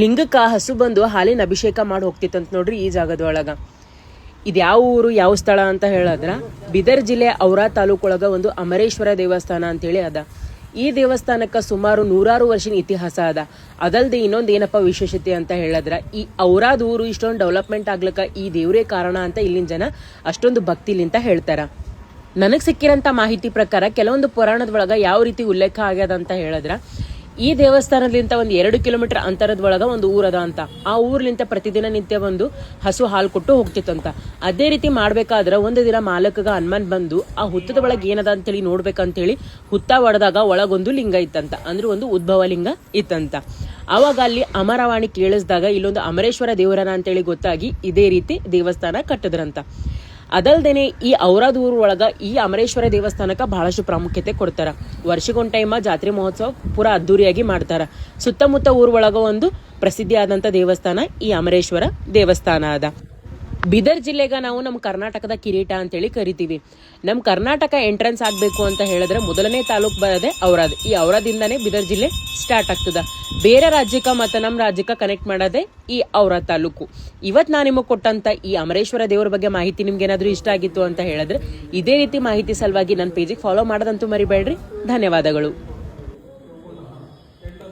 ಲಿಂಗಕ್ಕ ಹಸು ಬಂದು ಹಾಲಿನ ಅಭಿಷೇಕ ಮಾಡಿ ಹೋಗ್ತಿತ್ತಂತ ನೋಡ್ರಿ ಈ ಜಾಗದೊಳಗ. ಇದು ಯಾವ ಊರು ಯಾವ ಸ್ಥಳ ಅಂತ ಹೇಳಿದ್ರ ಬೀದರ್ ಜಿಲ್ಲೆ ಔರಾ ತಾಲೂಕೊಳಗ ಒಂದು ಅಮರೇಶ್ವರ ದೇವಸ್ಥಾನ ಅಂತೇಳಿ ಅದ. ಈ ದೇವಸ್ಥಾನಕ್ಕೆ ಸುಮಾರು 100 ವರ್ಷದ ಇತಿಹಾಸ ಅದ. ಅದಲ್ದೆ ಇನ್ನೊಂದು ಏನಪ್ಪ ವಿಶೇಷತೆ ಅಂತ ಹೇಳಿದ್ರ ಈ ಔರಾದ ಊರು ಇಷ್ಟೊಂದು ಡೆವಲಪ್ಮೆಂಟ್ ಆಗ್ಲಿಕ್ಕ ಈ ದೇವರೇ ಕಾರಣ ಅಂತ ಇಲ್ಲಿನ ಜನ ಅಷ್ಟೊಂದು ಭಕ್ತಿಲಿಂತ ಹೇಳ್ತಾರ. ನನಗೆ ಸಿಕ್ಕಿರಂತ ಮಾಹಿತಿ ಪ್ರಕಾರ ಕೆಲವೊಂದು ಪುರಾಣದ ಒಳಗ ಯಾವ ರೀತಿ ಉಲ್ಲೇಖ ಆಗ್ಯದ ಅಂತ ಹೇಳಿದ್ರ ಈ ದೇವಸ್ಥಾನದಿಂದ ಒಂದು 2 ಕಿಲೋಮೀಟರ್ ಅಂತರದ ಒಳಗ ಒಂದು ಊರದ ಅಂತ. ಆ ಊರ್ಲಿಂತ ಪ್ರತಿದಿನ ನಿತ್ಯ ಒಂದು ಹಸು ಹಾಲು ಕೊಟ್ಟು ಹೋಗ್ತಿತ್ತಂತ. ಅದೇ ರೀತಿ ಮಾಡ್ಬೇಕಾದ್ರ ಒಂದು ದಿನ ಮಾಲಕಗ ಅನುಮಾನ ಬಂದು ಆ ಹುತ್ತದ ಒಳಗೆ ಏನದ ಅಂತೇಳಿ ನೋಡ್ಬೇಕಂತೇಳಿ ಹುತ್ತ ಹೊಡೆದಾಗ ಒಳಗೊಂದು ಲಿಂಗ ಇತ್ತಂತ, ಅಂದ್ರೆ ಒಂದು ಉದ್ಭವ ಲಿಂಗ ಇತ್ತಂತ. ಅವಾಗ ಅಲ್ಲಿ ಅಮರವಾಣಿ ಕೇಳಿಸಿದಾಗ ಇಲ್ಲೊಂದು ಅಮರೇಶ್ವರ ದೇವರನ ಅಂತೇಳಿ ಗೊತ್ತಾಗಿ ಇದೇ ರೀತಿ ದೇವಸ್ಥಾನ ಕಟ್ಟಿದ್ರಂತ. ಅದಲ್ದೇನೆ ಈ ಔರಾದ ಊರು ಒಳಗ ಈ ಅಮರೇಶ್ವರ ದೇವಸ್ಥಾನಕ್ಕೆ ಬಹಳಷ್ಟು ಪ್ರಾಮುಖ್ಯತೆ ಕೊಡ್ತಾರ. ವರ್ಷಗೊಂದು ಟೈಮ ಜಾತ್ರೆ ಮಹೋತ್ಸವ ಪೂರಾ ಅದ್ದೂರಿಯಾಗಿ ಮಾಡ್ತಾರ. ಸುತ್ತಮುತ್ತ ಊರ್ ಒಳಗ ಒಂದು ಪ್ರಸಿದ್ಧಿ ಆದಂತ ದೇವಸ್ಥಾನ ಈ ಅಮರೇಶ್ವರ ದೇವಸ್ಥಾನ ಅದ. ಬೀದರ್ ಜಿಲ್ಲೆಗ ನಾವು ನಮ್ಮ ಕರ್ನಾಟಕದ ಕಿರೀಟ ಅಂತೇಳಿ ಕರಿತೀವಿ. ನಮ್ಮ ಕರ್ನಾಟಕ ಎಂಟ್ರೆನ್ಸ್ ಆಗ್ಬೇಕು ಅಂತ ಹೇಳಿದ್ರೆ ಮೊದಲನೇ ತಾಲೂಕ್ ಬರದೆ ಔರಾದ್. ಈ ಔರಾದಿಂದಾನೇ ಬೀದರ್ ಜಿಲ್ಲೆ ಸ್ಟಾರ್ಟ್ ಆಗ್ತದ. ಬೇರೆ ರಾಜ್ಯಕ್ಕೆ ಮತ್ತು ನಮ್ಮ ರಾಜ್ಯಕ್ಕೆ ಕನೆಕ್ಟ್ ಮಾಡೋದೇ ಈ ಔರಾದ್ ತಾಲೂಕು. ಇವತ್ತು ನಾನು ನಿಮಗೆ ಕೊಟ್ಟಂತ ಈ ಅಮರೇಶ್ವರ ದೇವರ ಬಗ್ಗೆ ಮಾಹಿತಿ ನಿಮ್ಗೆ ಏನಾದ್ರೂ ಇಷ್ಟ ಆಗಿತ್ತು ಅಂತ ಹೇಳಿದ್ರೆ ಇದೇ ರೀತಿ ಮಾಹಿತಿ ಸಲುವಾಗಿ ನನ್ನ ಪೇಜಿಗೆ ಫಾಲೋ ಮಾಡೋದಂತೂ ಮರಿಬೇಡ್ರಿ. ಧನ್ಯವಾದಗಳು.